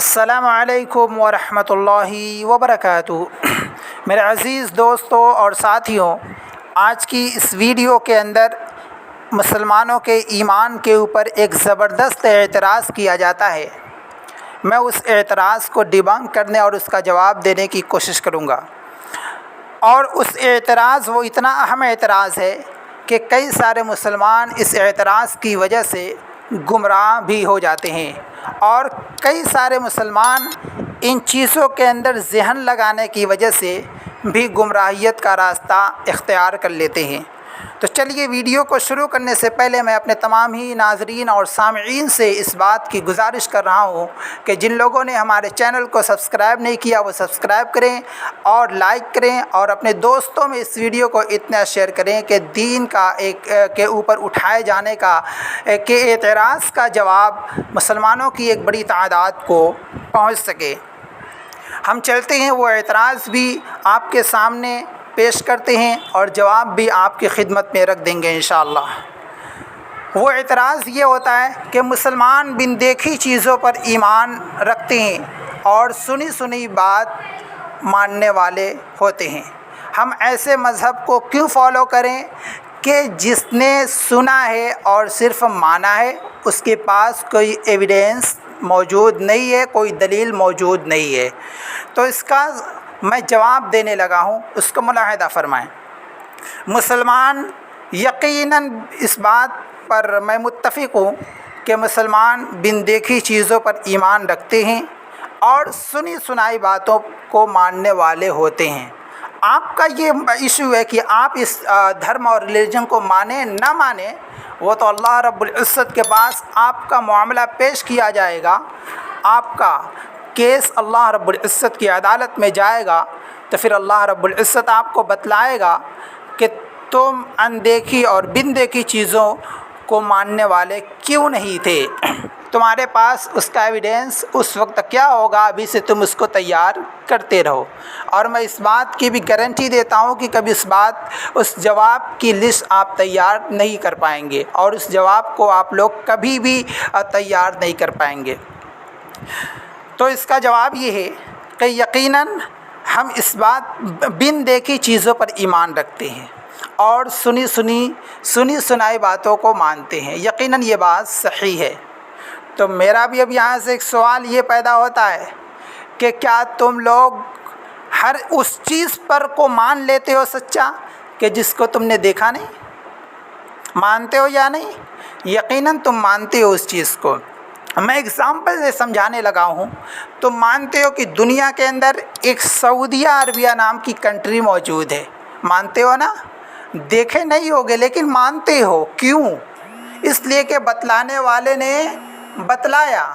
السلام علیکم ورحمۃ اللہ وبرکاتہ۔ میرے عزیز دوستوں اور ساتھیوں، آج کی اس ویڈیو کے اندر مسلمانوں کے ایمان کے اوپر ایک زبردست اعتراض کیا جاتا ہے۔ میں اس اعتراض کو ڈیبنک کرنے اور اس کا جواب دینے کی کوشش کروں گا، اور اس اعتراض وہ اتنا اہم اعتراض ہے کہ کئی سارے مسلمان اس اعتراض کی وجہ سے گمراہ بھی ہو جاتے ہیں، اور کئی سارے مسلمان ان چیزوں کے اندر ذہن لگانے کی وجہ سے بھی گمراہیت کا راستہ اختیار کر لیتے ہیں۔ تو چلیے، ویڈیو کو شروع کرنے سے پہلے میں اپنے تمام ہی ناظرین اور سامعین سے اس بات کی گزارش کر رہا ہوں کہ جن لوگوں نے ہمارے چینل کو سبسکرائب نہیں کیا وہ سبسکرائب کریں اور لائک کریں، اور اپنے دوستوں میں اس ویڈیو کو اتنا شیئر کریں کہ دین کا کے اوپر اٹھائے جانے کا کہ اعتراض کا جواب مسلمانوں کی ایک بڑی تعداد کو پہنچ سکے۔ ہم چلتے ہیں، وہ اعتراض بھی آپ کے سامنے پیش کرتے ہیں اور جواب بھی آپ کی خدمت میں رکھ دیں گے انشاءاللہ۔ وہ اعتراض یہ ہوتا ہے کہ مسلمان بن دیکھی چیزوں پر ایمان رکھتے ہیں اور سنی سنی بات ماننے والے ہوتے ہیں۔ ہم ایسے مذہب کو کیوں فالو کریں کہ جس نے سنا ہے اور صرف مانا ہے، اس کے پاس کوئی ایویڈنس موجود نہیں ہے، کوئی دلیل موجود نہیں ہے؟ تو اس کا میں جواب دینے لگا ہوں، اس کو ملاحظہ فرمائیں۔ مسلمان یقیناً اس بات پر میں متفق ہوں کہ مسلمان بن دیکھی چیزوں پر ایمان رکھتے ہیں اور سنی سنائی باتوں کو ماننے والے ہوتے ہیں۔ آپ کا یہ ایشو ہے کہ آپ اس دھرم اور ریلیجن کو مانیں نہ مانیں، وہ تو اللہ رب العزت کے پاس آپ کا معاملہ پیش کیا جائے گا، آپ کا کیس اللہ رب العزت کی عدالت میں جائے گا، تو پھر اللہ رب العزت آپ کو بتلائے گا کہ تم اندیکھی اور بن دیکھی چیزوں کو ماننے والے کیوں نہیں تھے، تمہارے پاس اس کا ایویڈنس اس وقت کیا ہوگا، ابھی سے تم اس کو تیار کرتے رہو۔ اور میں اس بات کی بھی گارنٹی دیتا ہوں کہ کبھی اس جواب کی لسٹ آپ تیار نہیں کر پائیں گے، اور اس جواب کو آپ لوگ کبھی بھی تیار نہیں کر پائیں گے۔ تو اس کا جواب یہ ہے کہ یقیناً ہم اس بات بن دیکھی چیزوں پر ایمان رکھتے ہیں اور سنی سنائی باتوں کو مانتے ہیں۔ یقیناً یہ بات صحیح ہے۔ تو میرا بھی اب یہاں سے ایک سوال یہ پیدا ہوتا ہے کہ کیا تم لوگ ہر اس چیز پر کو مان لیتے ہو سچا کہ جس کو تم نے دیکھا نہیں؟ مانتے ہو یا نہیں؟ یقیناً تم مانتے ہو اس چیز کو۔ میں اگزامپل سے سمجھانے لگا ہوں۔ تم مانتے ہو کہ دنیا کے اندر ایک سعودیہ عربیہ نام کی کنٹری موجود ہے، مانتے ہو نا؟ دیکھے نہیں ہوگے لیکن مانتے ہو۔ کیوں؟ اس لیے کہ بتلانے والے نے بتلایا۔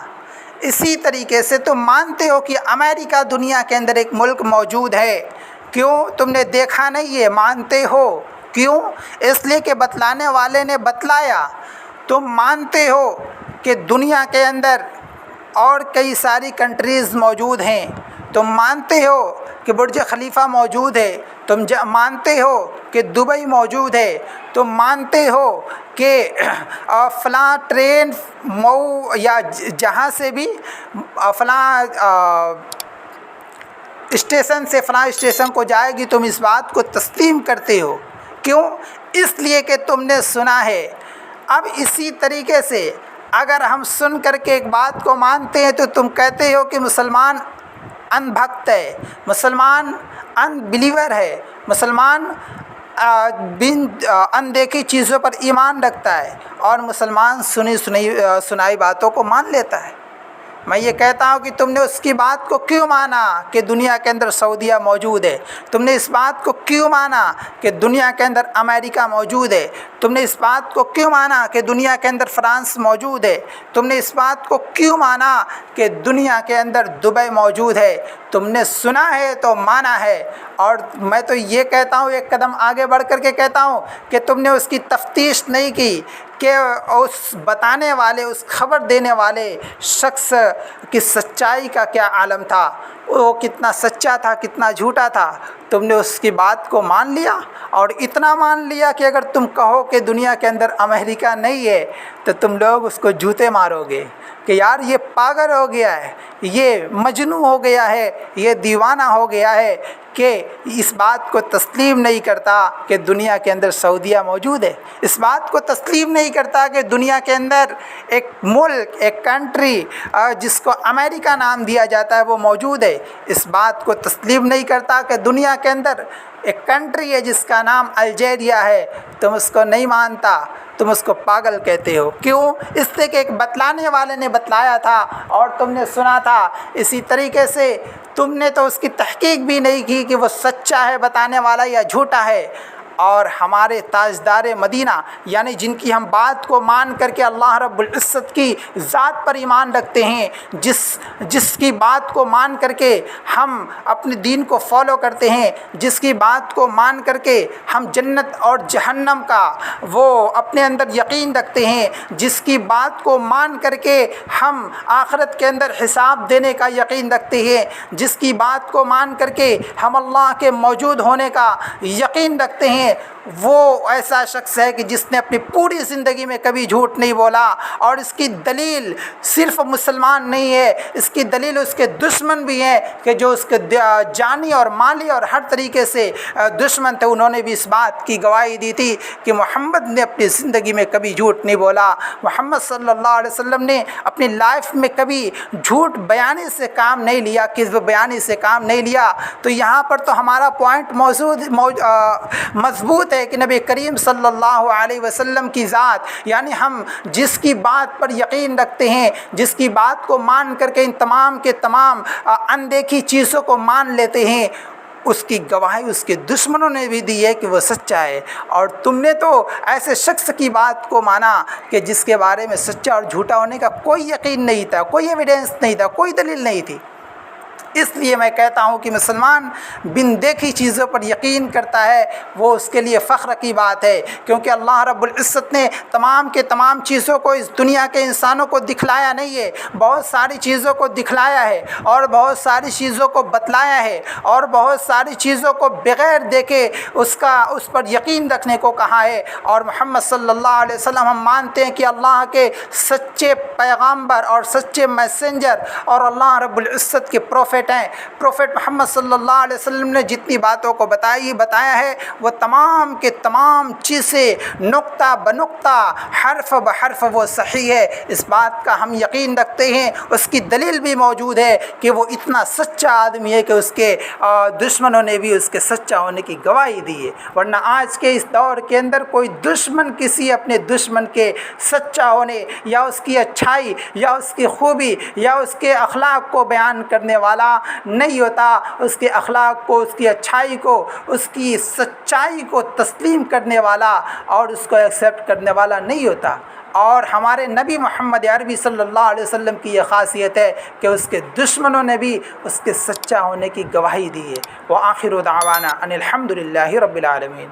اسی طریقے سے تم مانتے ہو کہ امریکہ دنیا کے اندر ایک ملک موجود ہے۔ کیوں؟ تم نے دیکھا نہیں ہے، مانتے ہو۔ کیوں؟ اس لیے کہ بتلانے والے نے بتلایا۔ تم مانتے ہو کہ دنیا کے اندر اور کئی ساری کنٹریز موجود ہیں۔ تم مانتے ہو کہ برج خلیفہ موجود ہے۔ تم مانتے ہو کہ دبئی موجود ہے۔ تم مانتے ہو کہ فلاں ٹرین مئو یا جہاں سے بھی فلاں اسٹیشن سے فلاں اسٹیشن کو جائے گی، تم اس بات کو تسلیم کرتے ہو۔ کیوں؟ اس لیے کہ تم نے سنا ہے۔ اب اسی طریقے سے اگر ہم سن کر کے ایک بات کو مانتے ہیں تو تم کہتے ہو کہ مسلمان ان بھکت ہے، مسلمان ان بلیور ہے، مسلمان ان دیکھی چیزوں پر ایمان رکھتا ہے، اور مسلمان سنائی باتوں کو مان لیتا ہے۔ میں یہ کہتا ہوں کہ تم نے اس کی بات کو کیوں مانا کہ دنیا کے اندر سعودیہ موجود ہے؟ تم نے اس بات کو کیوں مانا کہ دنیا کے اندر امریکہ موجود ہے؟ تم نے اس بات کو کیوں مانا کہ دنیا کے اندر فرانس موجود ہے؟ تم نے اس بات کو کیوں مانا کہ دنیا کے اندر دبئی موجود ہے؟ تم نے سنا ہے تو مانا ہے۔ اور میں تو یہ کہتا ہوں، ایک قدم آگے بڑھ کر کے کہتا ہوں کہ تم نے اس کی تفتیش نہیں کی کہ اس بتانے والے، اس خبر دینے والے شخص کی سچائی کا کیا عالم تھا۔ وہ کتنا سچا تھا کتنا جھوٹا تھا، تم نے اس کی بات کو مان لیا، اور اتنا مان لیا کہ اگر تم کہو کہ دنیا کے اندر امریکہ نہیں ہے تو تم لوگ اس کو جوتے مارو گے کہ یار یہ پاگل ہو گیا ہے، یہ مجنون ہو گیا ہے، یہ دیوانہ ہو گیا ہے، کہ اس بات کو تسلیم نہیں کرتا کہ دنیا کے اندر سعودیہ موجود ہے، اس بات کو تسلیم نہیں کرتا کہ دنیا کے اندر ایک ملک ایک کنٹری جس کو امریکہ نام دیا جاتا ہے وہ موجود ہے، اس بات کو تسلیم نہیں کرتا کہ دنیا کے اندر ایک کنٹری ہے جس کا نام الجیریا ہے، تم اس کو نہیں مانتا، تم اس کو پاگل کہتے ہو۔ کیوں؟ اس سے کہ ایک بتلانے والے نے بتلایا تھا اور تم نے سنا تھا، اسی طریقے سے تم نے تو اس کی تحقیق بھی نہیں کی کہ وہ سچا ہے بتانے والا یا جھوٹا ہے۔ اور ہمارے تاجدار مدینہ یعنی جن کی ہم بات کو مان کر کے اللہ رب العزت کی ذات پر ایمان رکھتے ہیں، جس کی بات کو مان کر کے ہم اپنے دین کو فالو کرتے ہیں، جس کی بات کو مان کر کے ہم جنت اور جہنم کا وہ اپنے اندر یقین رکھتے ہیں، جس کی بات کو مان کر کے ہم آخرت کے اندر حساب دینے کا یقین رکھتے ہیں، جس کی بات کو مان کر کے ہم اللہ کے موجود ہونے کا یقین رکھتے ہیں، وہ ایسا شخص ہے کہ جس نے اپنی پوری زندگی میں کبھی جھوٹ نہیں بولا۔ اور اس کی دلیل صرف مسلمان نہیں ہے، اس کی دلیل اس کے دشمن بھی ہیں کہ جو اس کے جانی اور مالی اور ہر طریقے سے دشمن تھے، انہوں نے بھی اس بات کی گواہی دی تھی کہ محمد نے اپنی زندگی میں کبھی جھوٹ نہیں بولا، محمد صلی اللہ علیہ وسلم نے اپنی لائف میں کبھی جھوٹ بیانی سے کام نہیں لیا، کذب بیانی سے کام نہیں لیا۔ تو یہاں پر تو ہمارا پوائنٹ مضبوط ہے کہ نبی کریم صلی اللہ علیہ وسلم کی ذات، یعنی ہم جس کی بات پر یقین رکھتے ہیں، جس کی بات کو مان کر کے ان تمام کے تمام اندیکھی چیزوں کو مان لیتے ہیں، اس کی گواہی اس کے دشمنوں نے بھی دی ہے کہ وہ سچا ہے۔ اور تم نے تو ایسے شخص کی بات کو مانا کہ جس کے بارے میں سچا اور جھوٹا ہونے کا کوئی یقین نہیں تھا، کوئی ایویڈنس نہیں تھا، کوئی دلیل نہیں تھی۔ اس لیے میں کہتا ہوں کہ مسلمان بن دیکھی چیزوں پر یقین کرتا ہے، وہ اس کے لیے فخر کی بات ہے، کیونکہ اللہ رب العزت نے تمام کے تمام چیزوں کو اس دنیا کے انسانوں کو دکھلایا نہیں ہے، بہت ساری چیزوں کو دکھلایا ہے اور بہت ساری چیزوں کو بتلایا ہے اور بہت ساری چیزوں کو بغیر دیکھے اس پر یقین رکھنے کو کہا ہے۔ اور محمد صلی اللہ علیہ وسلم ہم مانتے ہیں کہ اللہ کے سچے پیغامبر اور سچے میسنجر اور اللہ رب العزت کے پروفٹ ہیں۔ پروفٹ محمد صلی اللہ علیہ وسلم نے جتنی باتوں کو بتایا ہے وہ تمام کے تمام چیزیں نقطہ بنقطہ حرف بحرف وہ صحیح ہے، اس بات کا ہم یقین رکھتے ہیں۔ اس کی دلیل بھی موجود ہے کہ وہ اتنا سچا آدمی ہے کہ اس کے دشمنوں نے بھی اس کے سچا ہونے کی گواہی دی ہے، ورنہ آج کے اس دور کے اندر کوئی دشمن کسی اپنے دشمن کے سچا ہونے یا اس کی اچھائی یا اس کی خوبی یا اس کے اخلاق کو بیان کرنے والا نہیں ہوتا، اس کے اخلاق کو، اس کی اچھائی کو، اس کی سچائی کو تسلیم کرنے والا اور اس کو ایکسیپٹ کرنے والا نہیں ہوتا۔ اور ہمارے نبی محمد عربی صلی اللہ علیہ وسلم کی یہ خاصیت ہے کہ اس کے دشمنوں نے بھی اس کے سچا ہونے کی گواہی دی ہے۔ وآخر دعوانا ان الحمد للہ رب العالمین۔